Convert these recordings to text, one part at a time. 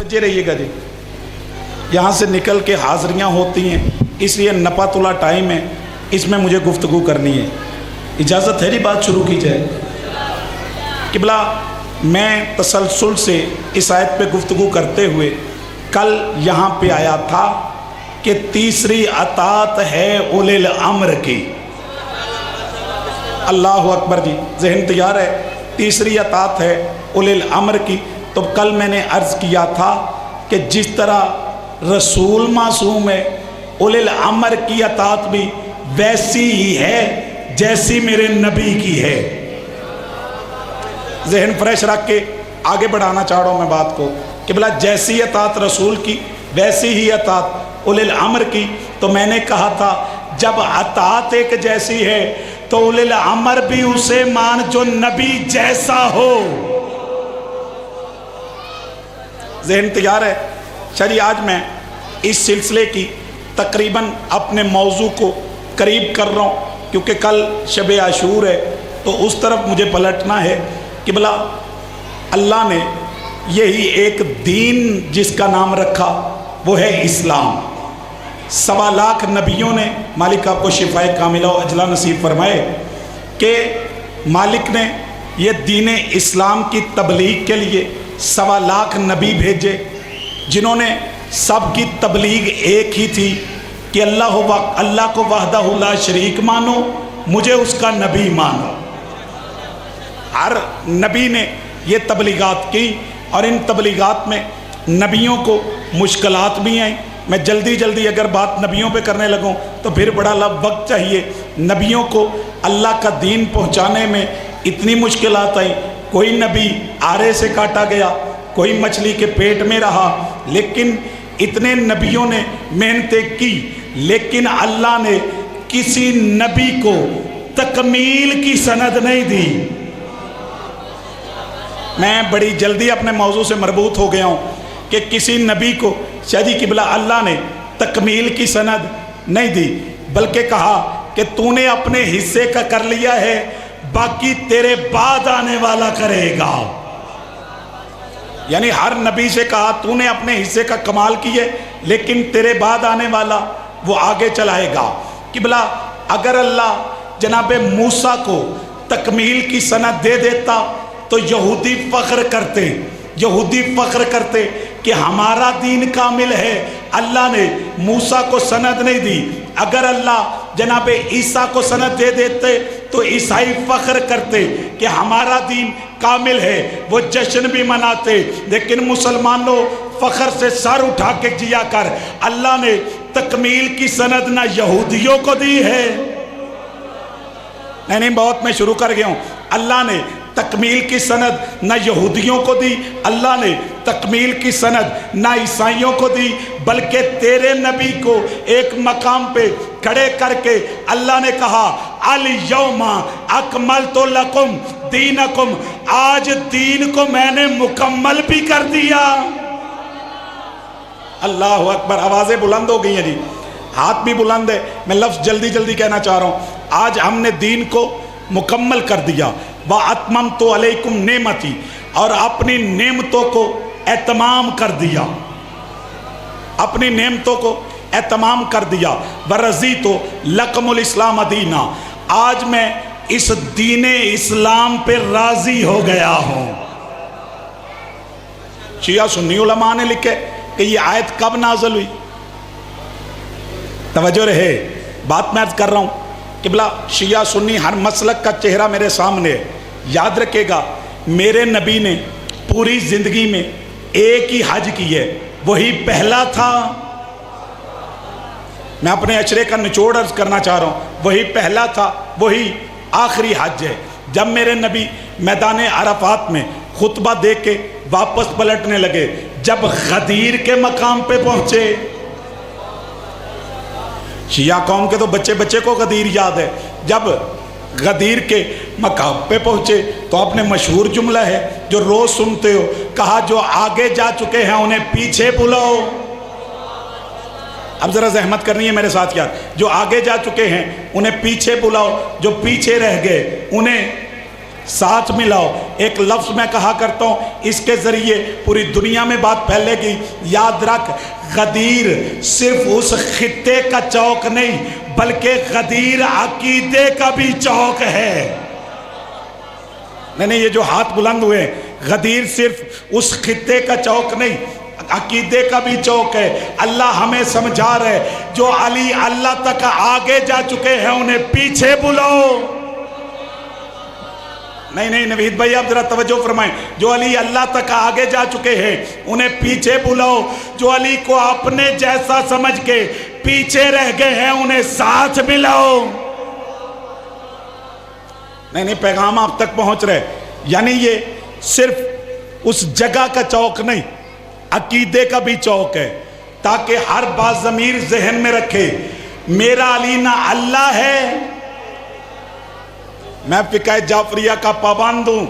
توجہ رہیے گا جی، یہاں سے نکل کے حاضریاں ہوتی ہیں، اس لیے نپا تلا ٹائم ہے، اس میں مجھے گفتگو کرنی ہے۔ اجازت ہے جی بات شروع کی جائے؟ قبلہ میں تسلسل سے اس آیت پہ گفتگو کرتے ہوئے کل یہاں پہ آیا تھا کہ تیسری اطاعت ہے اولی الامر کی۔ اللہ اکبر جی، ذہن تیار ہے؟ تیسری اطاعت ہے اولی الامر کی۔ تو کل میں نے عرض کیا تھا کہ جس طرح رسول معصوم ہے، اولی الامر کی اطاعت بھی ویسی ہی ہے جیسی میرے نبی کی ہے۔ ذہن فریش رکھ کے آگے بڑھانا چاہ رہا ہوں میں بات کو کہ بلا جیسی اطاعت رسول کی ویسی ہی اطاعت اولی الامر کی۔ تو میں نے کہا تھا جب اطاعت ایک جیسی ہے تو اولی الامر بھی اسے مان جو نبی جیسا ہو۔ ذہن تیار ہے؟ چلیے آج میں اس سلسلے کی تقریباً اپنے موضوع کو قریب کر رہا ہوں، کیونکہ کل شب عاشور ہے تو اس طرف مجھے پلٹنا ہے کہ بلا اللہ نے یہی ایک دین جس کا نام رکھا وہ ہے اسلام۔ 1.25 لاکھ نبیوں نے، مالک آپ کو شفائے کاملہ و اجلا نصیب فرمائے، کہ مالک نے یہ دین اسلام کی تبلیغ کے لیے 1.25 لاکھ نبی بھیجے، جنہوں نے سب کی تبلیغ ایک ہی تھی کہ اللہ کو وحدہ لا شریک مانو، مجھے اس کا نبی مانو۔ ہر نبی نے یہ تبلیغات کی، اور ان تبلیغات میں نبیوں کو مشکلات بھی ہیں۔ میں جلدی اگر بات نبیوں پہ کرنے لگوں تو پھر بڑا وقت چاہیے۔ نبیوں کو اللہ کا دین پہنچانے میں اتنی مشکلات آئی، کوئی نبی آرے سے کاٹا گیا، کوئی مچھلی کے پیٹ میں رہا، لیکن اتنے نبیوں نے محنتیں کی، لیکن اللہ نے کسی نبی کو تکمیل کی سند نہیں دی۔ میں بڑی جلدی اپنے موضوع سے مربوط ہو گیا ہوں کہ کسی نبی کو شادی قبلہ اللہ نے تکمیل کی سند نہیں دی، بلکہ کہا کہ تو نے اپنے حصے کا کر لیا ہے، باقی تیرے بعد آنے والا کرے گا۔ یعنی ہر نبی سے کہا تو نے اپنے حصے کا کمال کیے، لیکن تیرے بعد آنے والا وہ آگے چلائے گا۔ قبلہ اگر اللہ جناب موسیٰ کو تکمیل کی سند دے دیتا تو یہودی فخر کرتے کہ ہمارا دین کامل ہے، اللہ نے موسیٰ کو سند نہیں دی۔ اگر اللہ جناب عیسیٰ کو سند دے دیتے تو عیسائی فخر کرتے کہ ہمارا دین کامل ہے، وہ جشن بھی مناتے۔ لیکن مسلمانوں فخر سے سر اٹھا کے جیا کر، اللہ نے تکمیل کی سند نہ یہودیوں کو دی ہے، نہیں بہت میں شروع کر گیا ہوں، اللہ نے تکمیل کی سند نہ یہودیوں کو دی، اللہ نے تکمیل کی سند نہ عیسائیوں کو دی، بلکہ تیرے نبی کو ایک مقام پہ کھڑے کر کے اللہ نے کہا الیوم اکملت لکم دینکم، آج دین کو میں نے مکمل بھی کر دیا۔ اللہ اکبر، آوازیں بلند ہو گئی ہیں جی، ہاتھ بھی بلند ہے۔ میں لفظ جلدی کہنا چاہ رہا ہوں، آج ہم نے دین کو مکمل کر دیا۔ وَأَتْمَمْتُ عَلَيْكُمْ نِعْمَتِي، اور اپنی نعمتوں کو اتمام کر دیا، اپنی نعمتوں کو اتمام کر دیا۔ وَرَضِيتُ لَكُمُ الْإِسْلَامَ دِينًا، آج میں اس دین اسلام پہ راضی ہو گیا ہوں۔ شیعہ سنی علماء نے لکھے کہ یہ آیت کب نازل ہوئی؟ توجہ رہے، بات میں عرض کر رہا ہوں کہ بلا شیعہ سنی ہر مسلک کا چہرہ میرے سامنے ہے۔ یاد رکھے گا میرے نبی نے پوری زندگی میں ایک ہی حج کی ہے، وہی پہلا تھا۔ میں اپنے اشرے کا نچوڑ عرض کرنا چاہ رہا ہوں، وہی پہلا تھا، وہی آخری حج ہے۔ جب میرے نبی میدان عرفات میں خطبہ دے کے واپس پلٹنے لگے، جب غدیر کے مقام پہ پہنچے، شیعہ قوم کے تو بچے کو غدیر یاد ہے، جب غدیر کے مقام پہ پہنچے تو اپنے مشہور جملہ ہے جو روز سنتے ہو، کہا جو آگے جا چکے ہیں انہیں پیچھے بلاؤ۔ اب ذرا زحمت کرنی ہے میرے ساتھ یار، جو آگے جا چکے ہیں انہیں پیچھے بلاؤ، جو پیچھے رہ گئے انہیں ساتھ ملاؤ. ایک لفظ میں کہا کرتا ہوں, اس کے ذریعے پوری دنیا میں بات پھیلے گی. یاد رکھ, غدیر صرف اس خطے کا چوک نہیں بلکہ غدیر عقیدے کا بھی چوک ہے. نہیں, یہ جو ہاتھ بلند ہوئے, غدیر صرف اس خطے کا چوک نہیں, عقیدے کا بھی چوک ہے. اللہ ہمیں سمجھا رہے, جو علی اللہ تک آگے جا چکے ہیں انہیں پیچھے بلاؤ. نہیں نوید بھائی آپ ذرا توجہ فرمائیں. جو علی اللہ تک آگے جا چکے ہیں انہیں پیچھے بلاؤ. جو علی کو اپنے جیسا سمجھ کے پیچھے رہ گئے ہیں انہیں ساتھ ملاؤ. نہیں پیغام آپ تک پہنچ رہے. یعنی یہ صرف اس جگہ کا چوک نہیں, عقیدے کا بھی چوک ہے, تاکہ ہر بات ضمیر ذہن میں رکھے, میرا علی نہ اللہ ہے. میں فقہ جعفریہ کا پابند ہوں,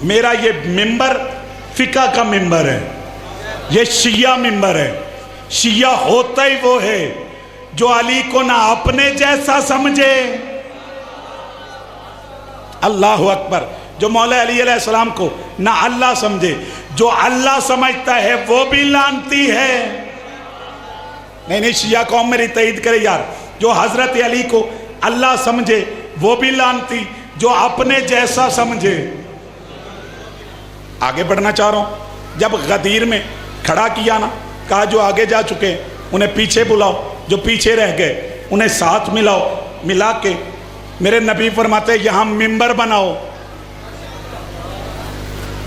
میرا یہ ممبر فقہ کا ممبر ہے, یہ شیعہ ممبر ہے. شیعہ ہوتا ہی وہ ہے جو علی کو نہ اپنے جیسا سمجھے. اللہ اکبر. جو مولا علی علیہ السلام کو نہ اللہ سمجھے, جو اللہ سمجھتا ہے وہ بھی لعنتی ہے. نہیں شیعہ قوم میری تائید کرے یار. جو حضرت علی کو اللہ سمجھے وہ بھی لعنتی, جو اپنے جیسا سمجھے. آگے بڑھنا چاہ رہا ہوں. جب غدیر میں کھڑا کیا نا, کہا جو آگے جا چکے انہیں پیچھے بلاؤ, جو پیچھے رہ گئے انہیں ساتھ ملاؤ. ملا کے میرے نبی فرماتے یہاں ممبر بناؤ.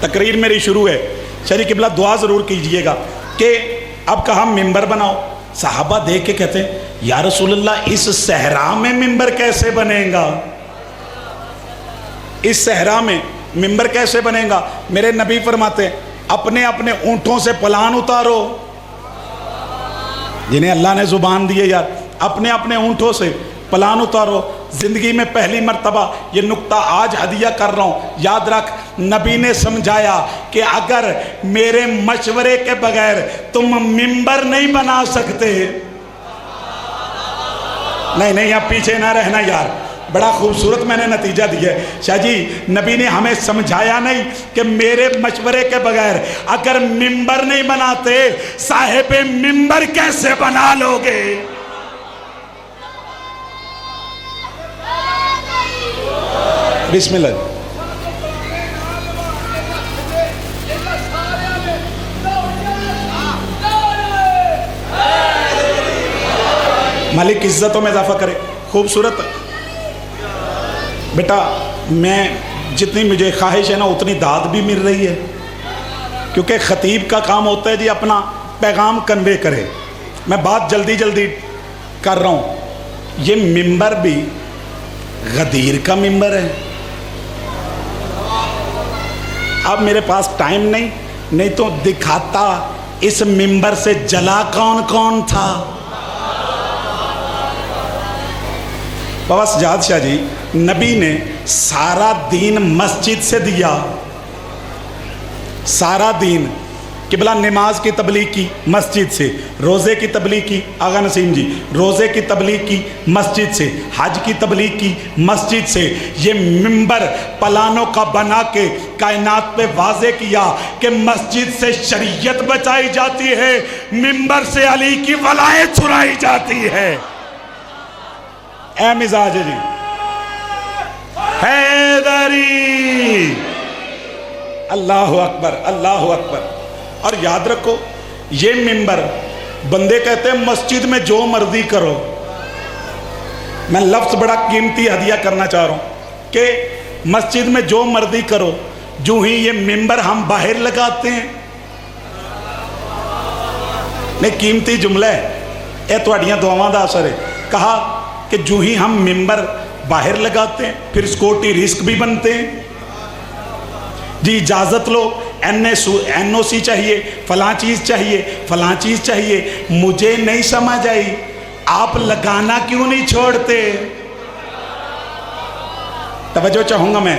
تقریر میری شروع ہے, شریع قبلہ دعا ضرور کیجئے گا کہ اب کہا ممبر بناؤ. صحابہ دیکھ کے کہتے ہیں یا رسول اللہ اس صحرا میں ممبر کیسے بنے گا, اس صحرا میں ممبر کیسے بنے گا. میرے نبی فرماتے اپنے اپنے اونٹوں سے پلان اتارو, جنہیں اللہ نے زبان دیے یار, اپنے اپنے اونٹوں سے پلان اتارو. زندگی میں پہلی مرتبہ یہ نقطہ آج ہدیہ کر رہا ہوں. یاد رکھ, نبی نے سمجھایا کہ اگر میرے مشورے کے بغیر تم ممبر نہیں بنا سکتے. نہیں اب پیچھے نہ رہنا یار, بڑا خوبصورت میں نے نتیجہ دیا ہے. شاہ جی نبی نے ہمیں سمجھایا نہیں کہ میرے مشورے کے بغیر اگر ممبر نہیں بناتے صاحب ممبر کیسے بنا لوگے. بسم اللہ. مالک عزتوں میں اضافہ کرے. خوبصورت بیٹا, میں جتنی مجھے خواہش ہے نا اتنی داد بھی مل رہی ہے, کیونکہ خطیب کا کام ہوتا ہے جی اپنا پیغام کنوے کرے. میں بات جلدی کر رہا ہوں. یہ ممبر بھی غدیر کا ممبر ہے. اب میرے پاس ٹائم نہیں تو دکھاتا اس ممبر سے جلا کون کون تھا. بابا سجاد شاہ جی, نبی نے سارا دین مسجد سے دیا. سارا دین قبلہ نماز کی تبلیغ کی مسجد سے, روزے کی تبلیغ کی آغا نسیم جی, روزے کی تبلیغ کی مسجد سے, حج کی تبلیغ کی مسجد سے. یہ ممبر پلانوں کا بنا کے کائنات پہ واضح کیا کہ مسجد سے شریعت بچائی جاتی ہے, ممبر سے علی کی ولایت چھڑائی جاتی ہے. اے مزاج جی حیدری, اللہ اکبر اللہ اکبر. اور یاد رکھو یہ ممبر بندے کہتے ہیں مسجد میں جو مرضی کرو. میں لفظ بڑا قیمتی ہدیہ کرنا چاہ رہا ہوں کہ مسجد میں جو مرضی کرو. جو ہی یہ ممبر ہم باہر لگاتے ہیں, نہیں قیمتی جملہ ہے, اے تواڈیاں دعاواں دا اثر ہے. کہا کہ جو ہی ہم ممبر باہر لگاتے ہیں پھر سیکورٹی رسک بھی بنتے ہیں. جی اجازت لو, این او سی چاہیے, فلاں چیز چاہیے, فلاں چیز چاہیے. مجھے نہیں سمجھ آئی آپ لگانا کیوں نہیں چھوڑتے. توجہ چاہوں گا میں,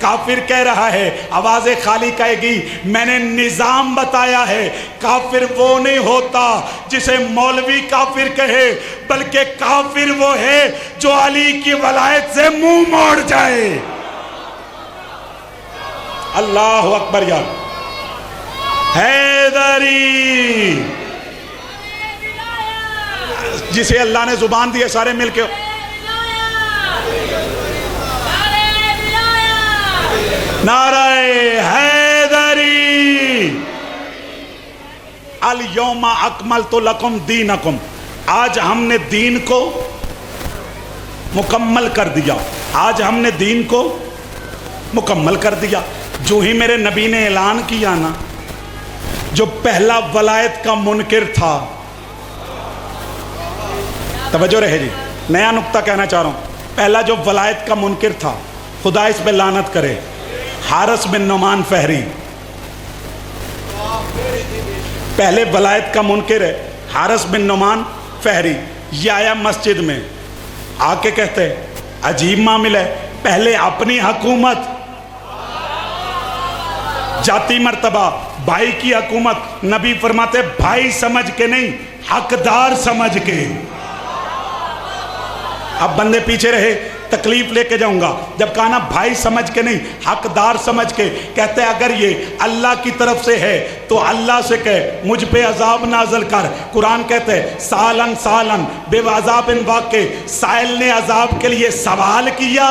کافر کہہ رہا ہے، آواز خالی کہے گی میں نے نظام بتایا ہے۔ کافر وہ نہیں ہوتا جسے مولوی کافر کہے، بلکہ کافر وہ ہے جو علی کی ولایت سے منہ موڑ جائے۔ اللہ اکبر یار، حیدری، جسے اللہ نے زبان دی ہے سارے مل کے نعرہ حیدری، الیوم اکملت لکم دینکم، آج ہم نے دین کو مکمل کر دیا، آج ہم نے دین کو مکمل کر دیا۔ جو ہی میرے نبی نے اعلان کیا نا، جو پہلا ولایت کا منکر تھا، توجہ رہے جی، نیا نقطہ کہنا چاہ رہا ہوں، پہلا جو ولایت کا منکر تھا، خدا اس پہ لعنت کرے، حارث بن نعمان فہری، پہلے ولایت کا منکر ہے حارث بن نعمان فہری۔ یہ آیا مسجد میں آ کے کہتے عجیب معاملہ ہے، پہلے اپنی حکومت، جاتی مرتبہ بھائی کی حکومت، نبی فرماتے بھائی سمجھ کے نہیں، حقدار سمجھ کے۔ اب بندے پیچھے رہے، تکلیف لے کے جاؤں گا، جب کہا نا بھائی سمجھ کے نہیں حقدار سمجھ کے، کہتے ہیں اگر یہ اللہ کی طرف سے ہے تو اللہ سے کہے مجھ پہ عذاب نازل کر۔ قرآن کہتے ہیں سالن سالن بے عذاب واقع، سائل نے عذاب کے لیے سوال کیا۔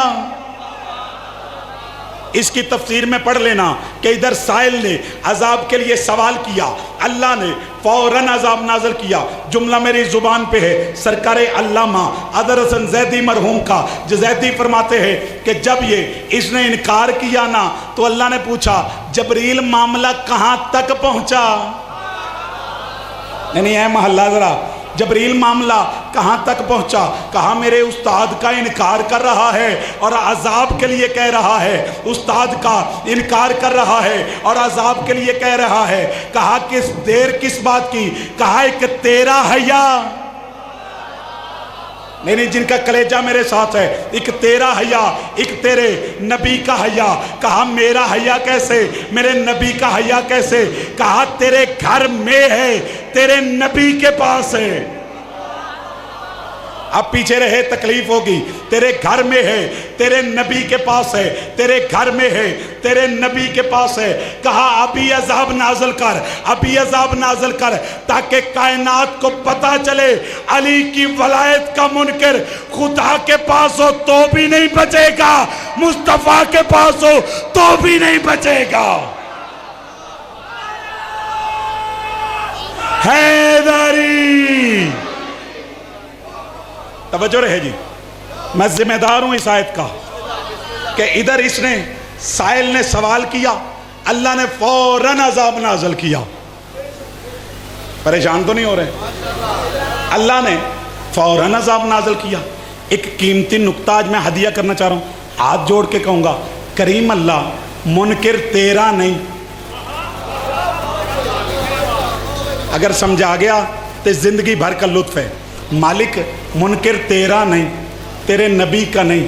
اس کی تفسیر میں پڑھ لینا کہ ادھر سائل نے عذاب کے لیے سوال کیا، اللہ نے فوراً عذاب نازل کیا۔ جملہ میری زبان پہ ہے، سرکار علامہ عدر حسن زیدی مرحوم کا، جو زیدی فرماتے ہیں کہ جب اس نے انکار کیا نا تو اللہ نے پوچھا جبریل معاملہ کہاں تک پہنچا؟ نہیں اے محلہ ذرا، جبریل معاملہ کہاں تک پہنچا؟ کہا میرے استاد کا انکار کر رہا ہے اور عذاب کے لیے کہہ رہا ہے، استاد کا انکار کر رہا ہے اور عذاب کے لیے کہہ رہا ہے۔ کہا کس دیر کس بات کی؟ کہا ایک تیرا حیا، نہیں جن کا کلیجہ میرے ساتھ ہے، ایک تیرا حیا، ایک تیرے نبی کا حیا۔ کہا میرا حیا کیسے؟ میرے نبی کا حیا کیسے؟ کہا تیرے گھر میں ہے، تیرے نبی کے پاس ہے۔ اب پیچھے رہے تکلیف ہوگی، تیرے گھر میں ہے، تیرے نبی کے پاس ہے، تیرے گھر میں ہے، تیرے نبی کے پاس ہے۔ کہا ابھی عذاب نازل کر، ابھی عذاب نازل کر، تاکہ کائنات کو پتہ چلے علی کی ولایت کا منکر خدا کے پاس ہو تو بھی نہیں بچے گا، مصطفیٰ کے پاس ہو تو بھی نہیں بچے گا۔ حیدری، توجہ رہے جی، میں ذمہ دار ہوں اس آیت کا کہ ادھر اس نے سائل نے سوال کیا، اللہ نے فوراً عذاب نازل کیا۔ پریشان تو نہیں ہو رہے؟ اللہ نے فوراً عذاب نازل کیا۔ ایک قیمتی نقطہ آج میں ہدیہ کرنا چاہ رہا ہوں، ہاتھ جوڑ کے کہوں گا کریم اللہ منکر تیرا نہیں۔ اگر سمجھا گیا تو زندگی بھر کا لطف ہے۔ مالک منکر تیرا نہیں، تیرے نبی کا نہیں،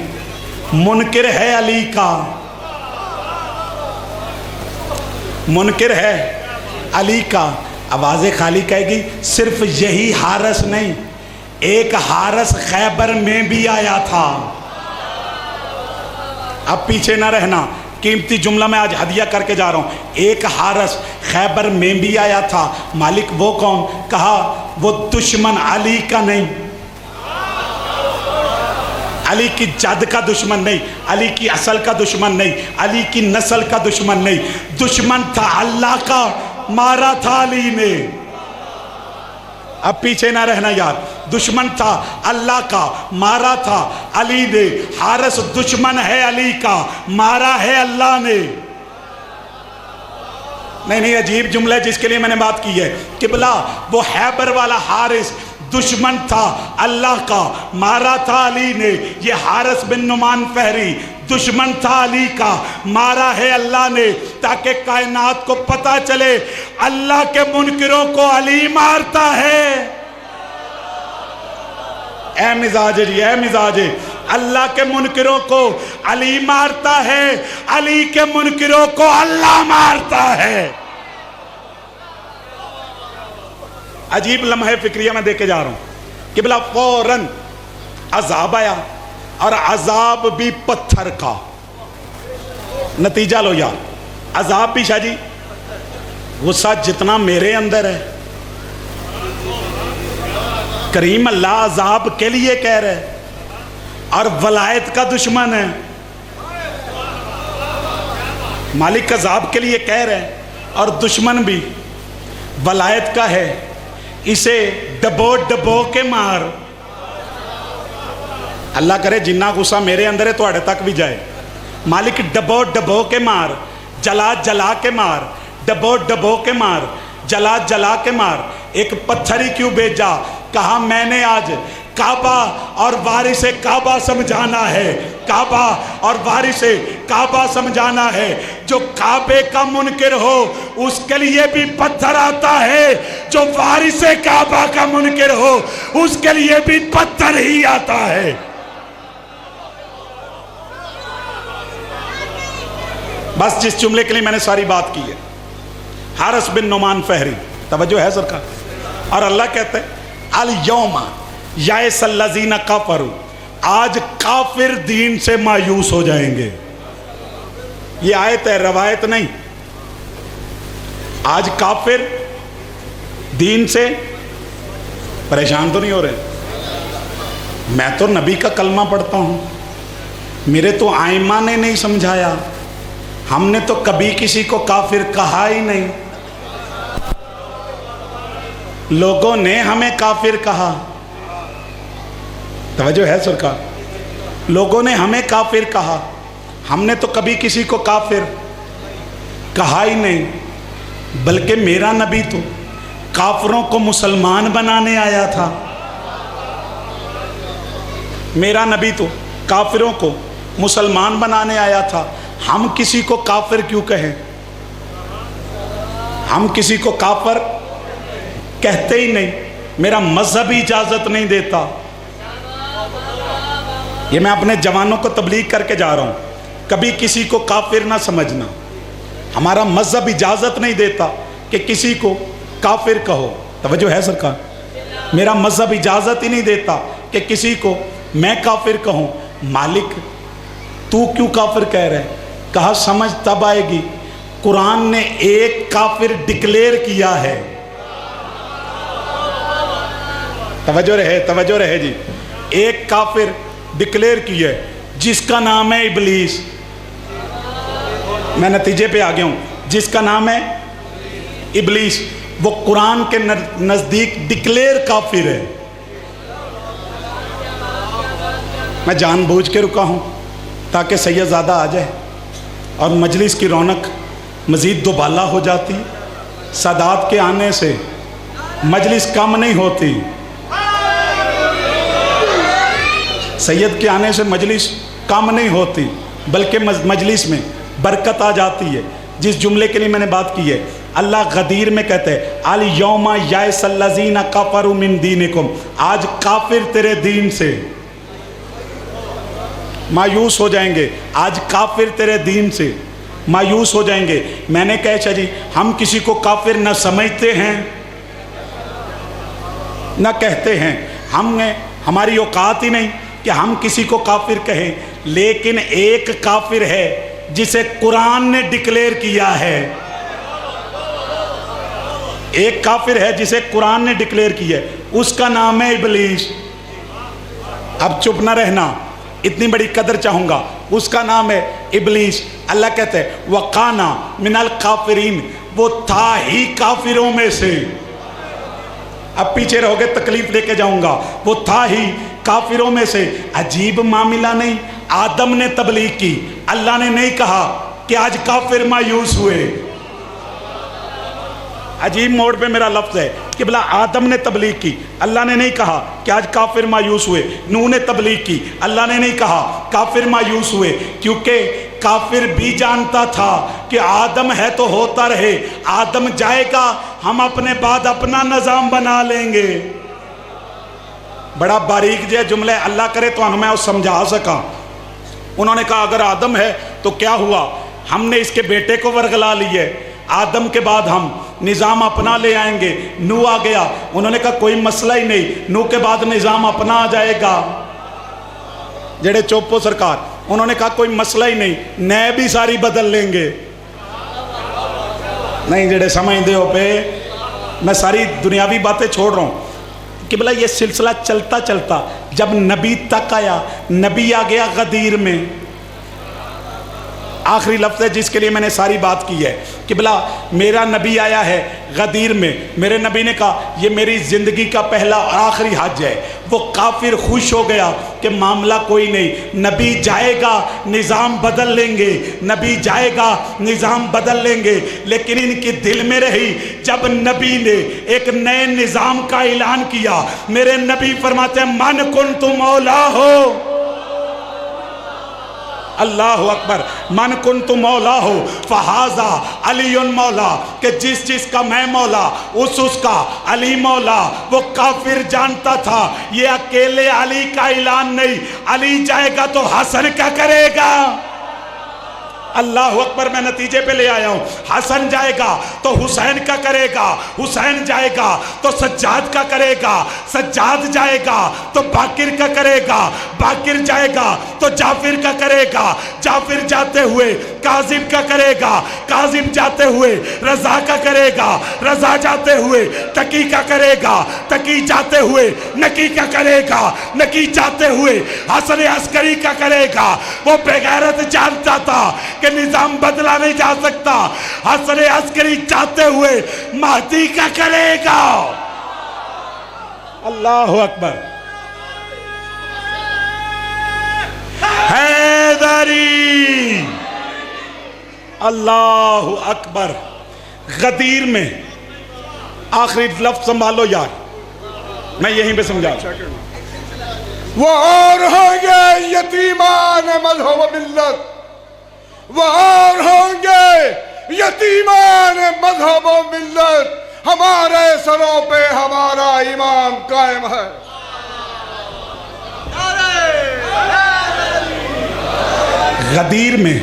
منکر ہے علی کا، منکر ہے علی کا۔ آواز خالی کہے گی صرف یہی حارث نہیں، ایک حارث خیبر میں بھی آیا تھا۔ اب پیچھے نہ رہنا، قیمتی جملہ میں آج ہدیہ کر کے جا رہا ہوں۔ ایک حارث خیبر میں بھی آیا تھا۔ مالک وہ کون؟ کہا وہ دشمن علی کا نہیں، علی کی جد کا دشمن نہیں، علی کی اصل کا دشمن نہیں، علی کی نسل کا دشمن نہیں، دشمن تھا اللہ کا، مارا تھا علی نے۔ اب پیچھے نہ رہنا یار، دشمن تھا اللہ کا، مارا تھا علی نے۔ حارث دشمن ہے علی کا، مارا ہے اللہ نے۔ نہیں عجیب جملہ جس کے لیے میں نے بات کی ہے، قبلہ وہ خیبر والا حارث دشمن تھا اللہ کا، مارا تھا علی نے۔ یہ حارث بن نعمان فہری دشمن تھا علی کا، مارا ہے اللہ نے، تاکہ کائنات کو پتہ چلے اللہ کے منکروں کو علی مارتا ہے۔ اے مزاج جی، اے مزاج، اللہ کے منکروں کو علی مارتا ہے، علی کے منکروں کو اللہ مارتا ہے۔ عجیب لمحہ فکریہ میں دے کے جا رہا ہوں کہ بلا فوراً عذاب آیا، اور عذاب بھی پتھر کا۔ نتیجہ لو یار، عذاب بھی شاہ جی غصہ جتنا میرے اندر ہے، کریم اللہ عذاب کے لیے کہہ رہے اور ولایت کا دشمن ہے۔ مالک عذاب کے لیے کہہ رہے اور دشمن بھی ولایت کا ہے، اسے ڈبو ڈبو کے مار۔ اللہ کرے جنہ غصہ میرے اندر ہے تو اڑے تک بھی جائے۔ مالک ڈبو ڈبو کے مار، جلا جلا کے مار، ڈبو ڈبو کے مار، جلا جلا کے مار۔ ایک پتھر ہی کیوں بھیجا؟ کہا میں نے آج کعبہ اور وارث کعبہ سمجھانا ہے، کعبہ اور وارث کعبہ سمجھانا ہے۔ جو کعبے کا منکر ہو اس کے لیے بھی پتھر آتا ہے، جو وارث کعبہ کا منکر ہو اس کے لیے بھی پتھر ہی آتا ہے۔ بس جس جملے کے لیے میں نے ساری بات کی ہے، حارث بن نعمان فہری، توجہ ہے سرکار۔ اور اللہ کہتے ہیں الیوم یائس الذین کفروا، آج کافر دین سے مایوس ہو جائیں گے۔ یہ آیت ہے، روایت نہیں۔ آج کافر دین سے پریشان تو نہیں ہو رہے؟ میں تو نبی کا کلمہ پڑھتا ہوں، میرے تو آئمہ نے نہیں سمجھایا، ہم نے تو کبھی کسی کو کافر کہا ہی نہیں، لوگوں نے ہمیں کافر کہا۔ توجہ ہے سرکار، لوگوں نے ہمیں کافر کہا، ہم نے تو کبھی کسی کو کافر کہا ہی نہیں، بلکہ میرا نبی تو کافروں کو مسلمان بنانے آیا تھا۔ میرا نبی تو کافروں کو مسلمان بنانے آیا تھا، ہم کسی کو کافر کیوں کہیں؟ ہم کسی کو کافر کہتے ہی نہیں، میرا مذہب اجازت نہیں دیتا۔ یہ میں اپنے جوانوں کو تبلیغ کر کے جا رہا ہوں، کبھی کسی کو کافر نہ سمجھنا، ہمارا مذہب اجازت نہیں دیتا کہ کسی کو کافر کہو۔ توجہ ہے سرکار، میرا مذہب اجازت ہی نہیں دیتا کہ کسی کو میں کافر کہوں۔ مالک تو کیوں کافر کہہ رہے؟ کہا سمجھ تب آئے گی، قرآن نے ایک کافر ڈکلیئر کیا ہے۔ توجہ رہے جی، ایک کافر ڈکلیئر کیا ہے جس کا نام ہے ابلیس۔ میں نتیجے پہ آ گیا ہوں، جس کا نام ہے ابلیس، وہ قرآن کے نزدیک ڈکلیئر کافر ہے۔ میں جان بوجھ کے رکا ہوں تاکہ سید زادہ آ جائے اور مجلس کی رونق مزید دوبالا ہو جاتی۔ سادات کے آنے سے مجلس کم نہیں ہوتی، سید کے آنے سے مجلس کم نہیں ہوتی، بلکہ مجلس میں برکت آ جاتی ہے۔ جس جملے کے لیے میں نے بات کی ہے، اللہ غدیر میں کہتے ہیں الیوم یائس الذین کفروا من دینکم، آج کافر تیرے دین سے مایوس ہو جائیں گے، آج کافر تیرے دین سے مایوس ہو جائیں گے۔ میں نے کہا اچھا جی ہم کسی کو کافر نہ سمجھتے ہیں نہ کہتے ہیں، ہماری اوقات ہی نہیں کہ ہم کسی کو کافر کہیں، لیکن ایک کافر ہے جسے قرآن نے ڈکلیئر کیا ہے۔ ایک کافر ہے جسے قرآن نے ڈکلیئر کیا ہے، اس کا نام ہے ابلیس۔ اب چپ نہ رہنا، اتنی بڑی قدر چاہوں گا، اس کا نام ہے ابلیس۔ اللہ کہتے ہیں وَقَانَ مِنَ الْكَافِرِينَ، وہ تھا ہی کافروں میں سے۔ اب پیچھے رہو گے تکلیف لے کے جاؤں گا، وہ تھا ہی کافروں میں سے۔ عجیب معاملہ نہیں، آدم نے تبلیغ کی، اللہ نے نہیں کہا کہ آج کافر مایوس ہوئے۔ عجیب موڑ پہ میرا لفظ ہے کہ بلا آدم نے تبلیغ کی، اللہ نے نہیں کہا کہ آج کافر مایوس ہوئے۔ نوح نے تبلیغ کی، اللہ نے نہیں کہا کافر مایوس ہوئے، کیونکہ کافر بھی جانتا تھا کہ آدم ہے تو ہوتا رہے، آدم جائے گا، ہم اپنے بعد اپنا نظام بنا لیں گے۔ بڑا باریک جے جملے اللہ کرے تو میں اس سمجھا سکا. انہوں نے کہا اگر آدم ہے تو کیا ہوا, ہم نے اس کے بیٹے کو ورگلا لیے, آدم کے بعد ہم نظام اپنا لے آئیں گے. نو آ گیا, انہوں نے کہا کوئی مسئلہ ہی نہیں, نو کے بعد نظام اپنا آ جائے گا. جڑے چوپو سرکار, انہوں نے کہا کوئی مسئلہ ہی نہیں, نئے بھی ساری بدل لیں گے. نہیں جڑے سمجھ دے ہو پہ, میں ساری دنیاوی باتیں چھوڑ رہا ہوں کہ بلا یہ سلسلہ چلتا چلتا جب نبی تک آیا, نبی آ گیا غدیر میں. آخری لفظ ہے جس کے لیے میں نے ساری بات کی ہے کہ بلا میرا نبی آیا ہے غدیر میں. میرے نبی نے کہا یہ میری زندگی کا پہلا اور آخری حج ہے. وہ کافر خوش ہو گیا کہ معاملہ کوئی نہیں, نبی جائے گا نظام بدل لیں گے, نبی جائے گا نظام بدل لیں گے. لیکن ان کی دل میں رہی جب نبی نے ایک نئے نظام کا اعلان کیا. میرے نبی فرماتے ہیں من کنت مولا ہو, اللہ اکبر, من کنت مولا ہو فہذا علی مولا, کہ جس کا میں مولا اس کا علی مولا. وہ کافر جانتا تھا یہ اکیلے علی کا اعلان نہیں, علی جائے گا تو حسن کیا کرے گا. اللہ اکبر, میں نتیجے پہ لے آیا ہوں. حسن جائے گا تو حسین کا کرے گا, حسین جائے گا تو سجاد کا کرے گا, سجاد جائے گا تو باقر کا کرے گا, باقر جائے گا تو جعفر کا کرے گا, جعفر جاتے ہوئے کاظم کا کرے گا, کاظم جاتے ہوئے رضا کا کرے گا, رضا جاتے ہوئے تقی کا کرے گا, تقی جاتے ہوئے نقی کا کرے گا, نقی جاتے ہوئے حسن عسکری کا کرے گا. وہ بغیرت جانتا تھا کہ نظام بدلا نہیں جا سکتا, حسن عسکری چاہتے ہوئے مہدی کا کرے گا. اللہ اکبر. حیدری, اللہ اکبر. غدیر میں آخری لفظ سنبھالو یار, میں یہیں پہ سمجھا. وہ اور ہوں گے یتیمان مذہب و ملت, وہ اور ہوں گے یتیمان مذہب و ملت, ہمارے سروں پہ ہمارا ایمان قائم ہے. غدیر میں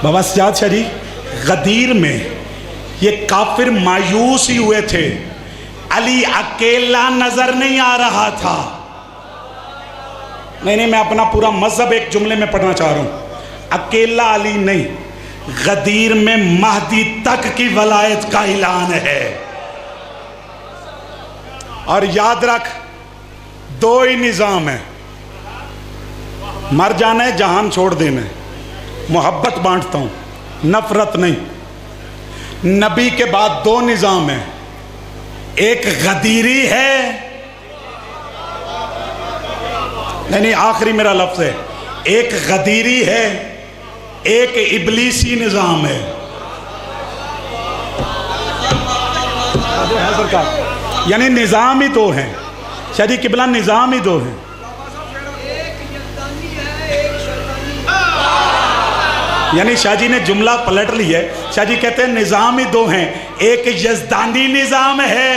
بابا سجاد شریف, غدیر میں یہ کافر مایوس ہی ہوئے تھے. علی اکیلا نظر نہیں آ رہا تھا. نہیں میں اپنا پورا مذہب ایک جملے میں پڑھنا چاہ رہا ہوں. اکیلا علی نہیں, غدیر میں مہدی تک کی ولایت کا اعلان ہے. اور یاد رکھ دو ہی نظام ہے, مر جانا ہے جہان چھوڑ دینا ہے. محبت بانٹتا ہوں, نفرت نہیں. نبی کے بعد دو نظام ہیں, ایک غدیری ہے, نہیں آخری میرا لفظ ہے, ایک غدیری ہے, ایک ابلیسی نظام ہے. یعنی نظام ہی دو ہیں شادی قبلہ, نظام ہی دو ہیں. یعنی شاہ جی نے جملہ پلٹ لی ہے. شاہ جی کہتے ہیں نظام ہی دو ہیں, ایک یزدانی نظام ہے,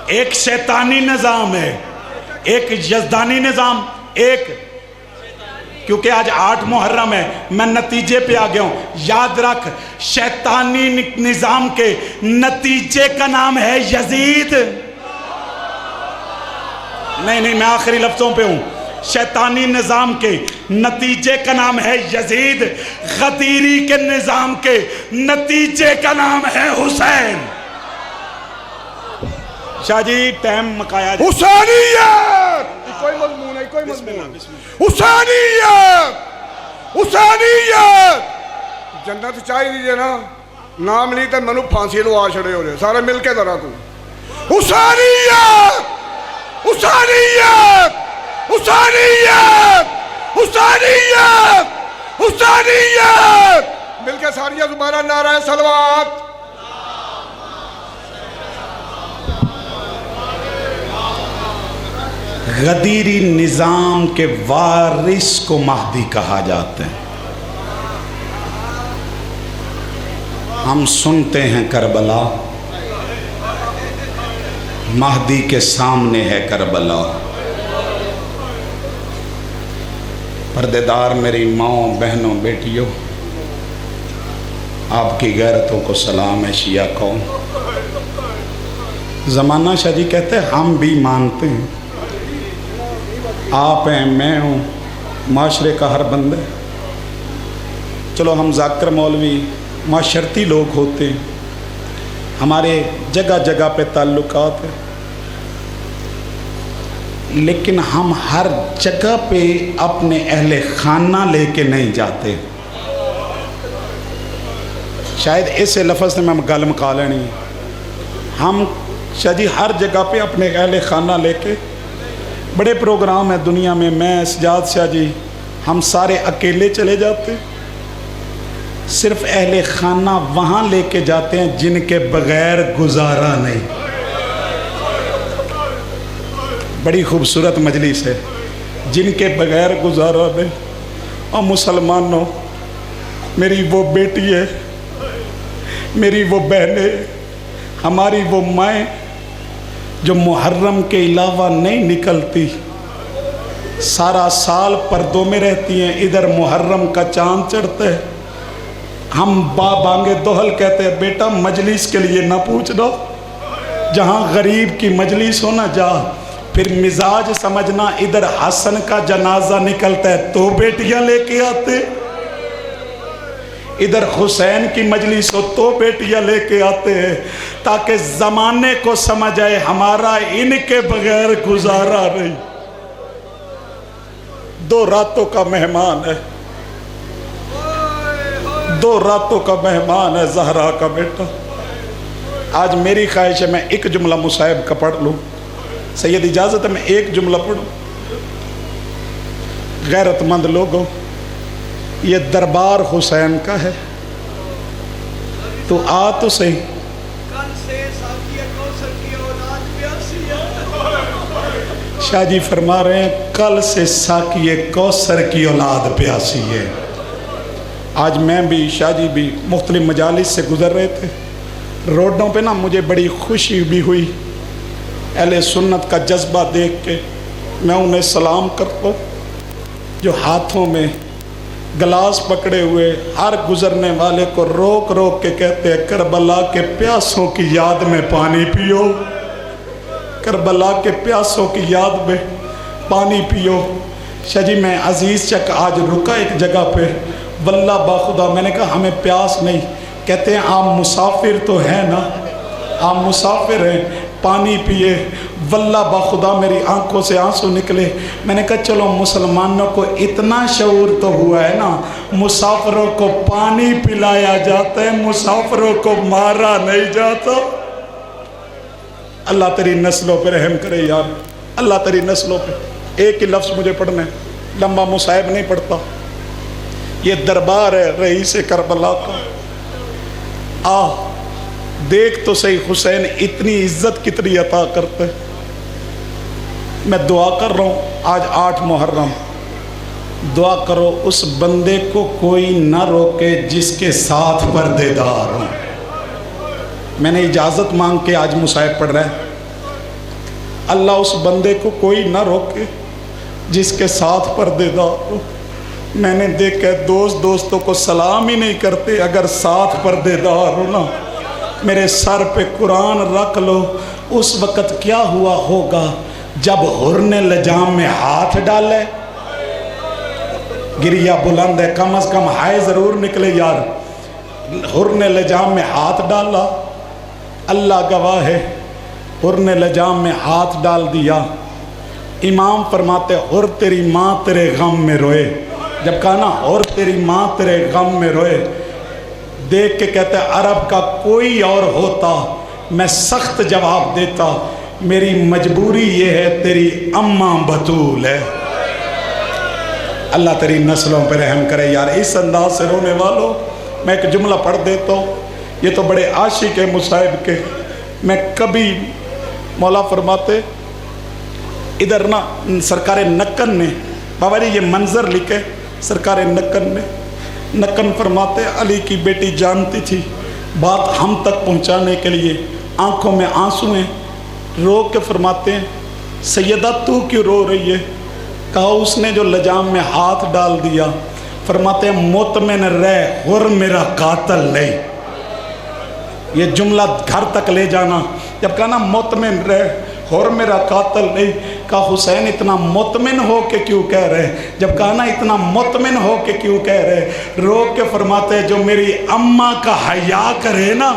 ایک شیطانی نظام ہے. ایک یزدانی نظام, ایک, کیونکہ آج 8 محرم ہے میں نتیجے پہ آ گیا ہوں. یاد رکھ شیطانی نظام کے نتیجے کا نام ہے یزید. نہیں میں آخری لفظوں پہ ہوں. شیطانی نظام کے نتیجے کا نام ہے یزید, غدیری کے نظام کے نتیجے کا نام ہے حسین. شاہ جی ٹائم مکایا جائے. حسینیت کوئی مضمون ہے, کوئی مضمون. حسینیت, حسینیت. جنت چاہی دیجئے نا, نام لی تو منو پھانسی لو آ چھڑے ہو جائے سارے مل کے ذرا تو. حسینیت, حسینیت, حسینیت, حسینیت, حسینیت. مل کے ساریاں زبانہ نعرہ صلوات. غدیری نظام کے وارث کو مہدی کہا جاتا ہے. ہم سنتے ہیں کربلا, مہدی کے سامنے ہے کربلا۔ پردےدار میری ماؤں بہنوں بیٹیوں، آپ کی غیرتوں کو سلام ہے شیعہ قوم۔ زمانہ شاہ جی کہتے ہیں ہم بھی مانتے ہیں، آپ ہیں، میں ہوں، معاشرے کا ہر بندہ۔ چلو ہم ذاکر مولوی معاشرتی لوگ ہوتے ہیں، ہمارے جگہ جگہ پہ تعلقات ہیں، لیکن ہم ہر جگہ پہ اپنے اہل خانہ لے کے نہیں جاتے۔ شاید ایسے لفظ میں ہم گل مکا لینی ہے۔ ہم شاہ جی ہر جگہ پہ اپنے اہل خانہ لے کے، بڑے پروگرام ہیں دنیا میں سجاد شاہ جی، ہم سارے اکیلے چلے جاتے، صرف اہل خانہ وہاں لے کے جاتے ہیں جن کے بغیر گزارا نہیں۔ بڑی خوبصورت مجلس ہے، جن کے بغیر گزارا نہیں۔ اور مسلمانوں، میری وہ بیٹی ہے، میری وہ بہنیں، ہماری وہ مائیں جو محرم کے علاوہ نہیں نکلتی، سارا سال پردوں میں رہتی ہیں، ادھر محرم کا چاند چڑھتا ہے، ہم بانگے دوہل کہتے ہیں بیٹا مجلس کے لیے نہ پوچھنا، جہاں غریب کی مجلس ہو نہ جا، پھر مزاج سمجھنا ادھر حسن کا جنازہ نکلتا ہے تو بیٹیاں لے کے آتے، ادھر حسین کی مجلس ہو تو بیٹیاں لے کے آتے ہیں، تاکہ زمانے کو سمجھ آئے ہمارا ان کے بغیر گزارا نہیں۔ 2 راتوں کا مہمان ہے، 2 راتوں کا مہمان ہے زہرا کا بیٹا۔ آج میری خواہش ہے میں ایک جملہ مصاحب کا پڑھ لوں، سید اجازت ہے میں ایک جملہ پڑھوں۔ غیرت مند لوگوں، یہ دربار حسین کا ہے، تو آ تو صحیح۔ شاہ جی فرما رہے ہیں کل سے ساقی کوثر کی اولاد پیاسی ہے۔ آج میں بھی، شاہ جی بھی مختلف مجالس سے گزر رہے تھے، روڈوں پہ نا مجھے بڑی خوشی بھی ہوئی، اہل سنت کا جذبہ دیکھ کے میں انہیں سلام کرتا ہوں، جو ہاتھوں میں گلاس پکڑے ہوئے ہر گزرنے والے کو روک روک کے کہتے ہیں کربلا کے پیاسوں کی یاد میں پانی پیو، کربلا کے پیاسوں کی یاد میں پانی پیو۔ شاہ جی میں عزیز چک آج رکا ایک جگہ پہ، واللہ باخدا میں نے کہا ہمیں پیاس نہیں، کہتے ہیں آپ مسافر تو ہیں نا، آپ مسافر ہیں، پانی پیے۔ واللہ باخدا میری آنکھوں سے آنسو نکلے، میں نے کہا چلو مسلمانوں کو اتنا شعور تو ہوا ہے نا، مسافروں کو پانی پلایا جاتا ہے، مسافروں کو مارا نہیں جاتا۔ اللہ تیری نسلوں پہ رحم کرے یار، اللہ تیری نسلوں پہ۔ ایک ہی لفظ مجھے پڑھنا ہے، لمبا مصاحب نہیں پڑھتا۔ یہ دربار ہے رئیس کربلا کا، دیکھ تو صحیح حسین اتنی عزت کتنی عطا کرتے۔ میں دعا کر رہا ہوں آج 8 محرم، دعا کرو اس بندے کو کوئی نہ روکے جس کے ساتھ پردے دار ہوں۔ میں نے اجازت مانگ کے آج مصاحب پڑھ رہا ہے، اللہ اس بندے کو کوئی نہ روکے جس کے ساتھ پردے دار ہو۔ میں نے دیکھا دوستوں کو سلام ہی نہیں کرتے اگر ساتھ پردے دار ہو نا۔ میرے سر پہ قرآن رکھ لو، اس وقت کیا ہوا ہوگا جب حر نے لجام میں ہاتھ ڈالے۔ گریہ بلند ہے، کم از کم ہائے ضرور نکلے یار۔ حر نے لجام میں ہاتھ ڈالا، اللہ گواہ ہے، حر نے لجام میں ہاتھ ڈال دیا۔ امام فرماتے حر تیری ماں تیرے غم میں روئے، جب کہا نا حر تیری ماں تیرے غم میں روئے، دیکھ کے کہتے ہیں عرب کا کوئی اور ہوتا میں سخت جواب دیتا، میری مجبوری یہ ہے تیری اماں بطول ہے۔ اللہ تیری نسلوں پہ رحم کرے یار۔ اس انداز سے رونے والوں میں ایک جملہ پڑھ دیتا ہوں، یہ تو بڑے عاشق ہیں مصاحب کے۔ میں کبھی مولا فرماتے ادھر نا سرکار نکن نے، بابا جی یہ منظر لکھے سرکار نکن نے، نکن فرماتے علی کی بیٹی جانتی تھی بات ہم تک پہنچانے کے لیے، آنکھوں میں آنسو ہیں، رو کے فرماتے ہیں سیدہ تو کیوں رو رہی ہے؟ کہا اس نے جو لجام میں ہاتھ ڈال دیا. فرماتے ہیں مطمئن رہ اور میرا قاتل نہیں. یہ جملہ گھر تک لے جانا. جب کہا نا مطمئن رہ اور میرا قاتل نہیں, کہا حسین اتنا مطمئن ہو کے کیوں کہہ رہے؟ جب کہا نا اتنا مطمئن ہو کے کیوں کہہ رہے؟ رو کے فرماتے ہیں جو میری اماں کا حیا کرے نا,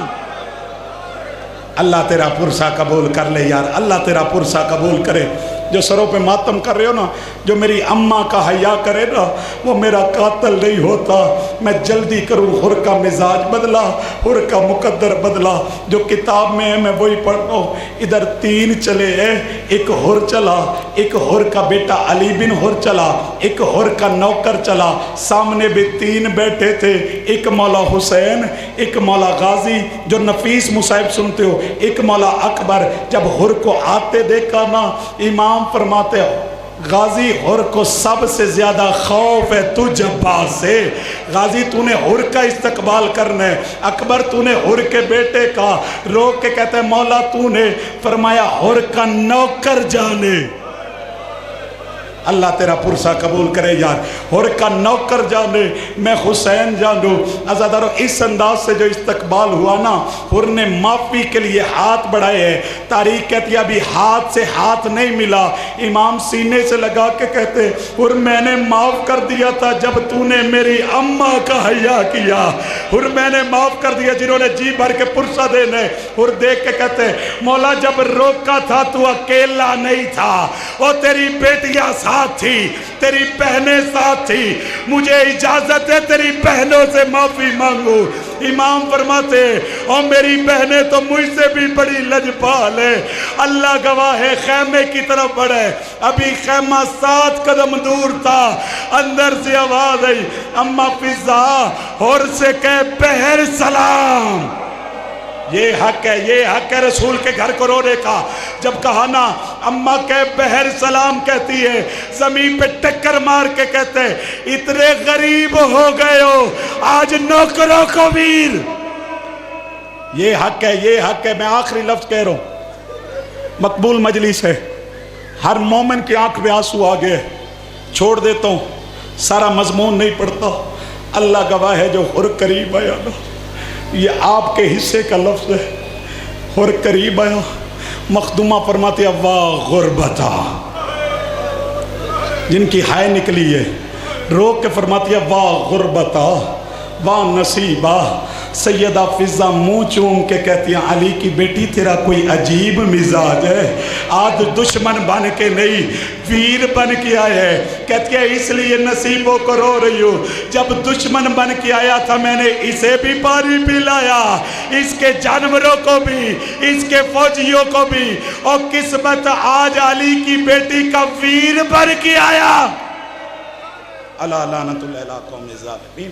اللہ تیرا پرسہ قبول کر لے یار, اللہ تیرا پرسہ قبول کرے. جو سروں پہ ماتم کر رہے ہو نا, جو میری اماں کا حیا کرے نا وہ میرا قاتل نہیں ہوتا. میں جلدی کروں, حر کا مزاج بدلا, حر کا مقدر بدلا. جو کتاب میں ہے میں وہی پڑھ رہا ہوں. ادھر 3 چلے ہیں, ایک حر چلا, ایک حر کا بیٹا علی بن حر چلا, ایک حر کا نوکر چلا. سامنے بھی 3 بیٹھے تھے, ایک مولا حسین, ایک مولا غازی جو نفیس مصائب سنتے ہو, ایک مولا اکبر. جب حر کو آتے دیکھا نا, امام فرماتے ہو غازی حر کو سب سے زیادہ خوف ہے تجھ عباس سے. غازی تو نے حر کا استقبال کرنا ہے, اکبر تو نے حر کے بیٹے کا. رو کے کہتے ہیں مولا تو نے فرمایا حر کا نوکر جانے. اللہ تیرا پرسہ قبول کرے یار. حر کا نوکر جانے, میں حسین جانوں. عزادارو اس انداز سے جو استقبال ہوا نا, حر نے معافی کے لیے ہاتھ بڑھائے ہیں. تاریخ کہتی ہے ابھی ہاتھ سے ہاتھ نہیں ملا. امام سینے سے لگا کے کہتے حر میں نے معاف کر دیا تھا جب تو نے میری اماں کا حیا کیا. حر میں نے معاف کر دیا جنہوں نے جی بھر کے پرسہ دینے. حر دیکھ کے کہتے مولا جب روکا تھا تو اکیلا نہیں تھا, وہ تیری بیٹیاں ساتھ تھی, تیری بہنیں ساتھ تھی. مجھے اجازت ہے تیری بہنوں سے معافی مانگو. امام فرماتے اور میری بہنیں تو مجھ سے بھی بڑی لجپال ہے. اللہ گواہ ہے خیمے کی طرف بڑھے, ابھی خیمہ 7 قدم دور تھا. اندر سے آواز آئی اما فضا حر سے کہے بہر سلام. یہ حق ہے, یہ حق ہے رسول کے گھر کو رونے کا. جب کہا نا اماں کہ بہر سلام کہتی ہے, زمین پہ ٹکر مار کے کہتے اتنے غریب ہو گئے ہو آج نوکروں کو ویر. یہ حق ہے, یہ حق ہے. میں آخری لفظ کہہ رہا ہوں, مقبول مجلس ہے, ہر مومن کی آنکھ میں آنسو آ گئے, چھوڑ دیتا ہوں, سارا مضمون نہیں پڑھتا. اللہ گواہ ہے جو حر قریب آیا نا, یہ آپ کے حصے کا لفظ ہے. حر قریب آیا, مخدومہ فرماتے ہیں واہ غربتا, جن کی ہائے نکلی ہے, رو کے فرماتی ہے واہ غربتا واہ نصیبہ. سیدہ فضا منہ چوم کے کہتی ہیں علی کی بیٹی تیرا کوئی عجیب مزاج ہے, آج دشمن بن کے نہیں ویر بن کے آئے ہے. کہتی ہے اس لیے نصیبوں کو رو رہی ہوں, جب دشمن بن کے آیا تھا میں نے اسے بھی پانی پلایا, اس کے جانوروں کو بھی, اس کے فوجیوں کو بھی, اور قسمت آج علی کی بیٹی کا ویر بن کے آیا. اللہ لعنت اللہ علی قوم الظالمین.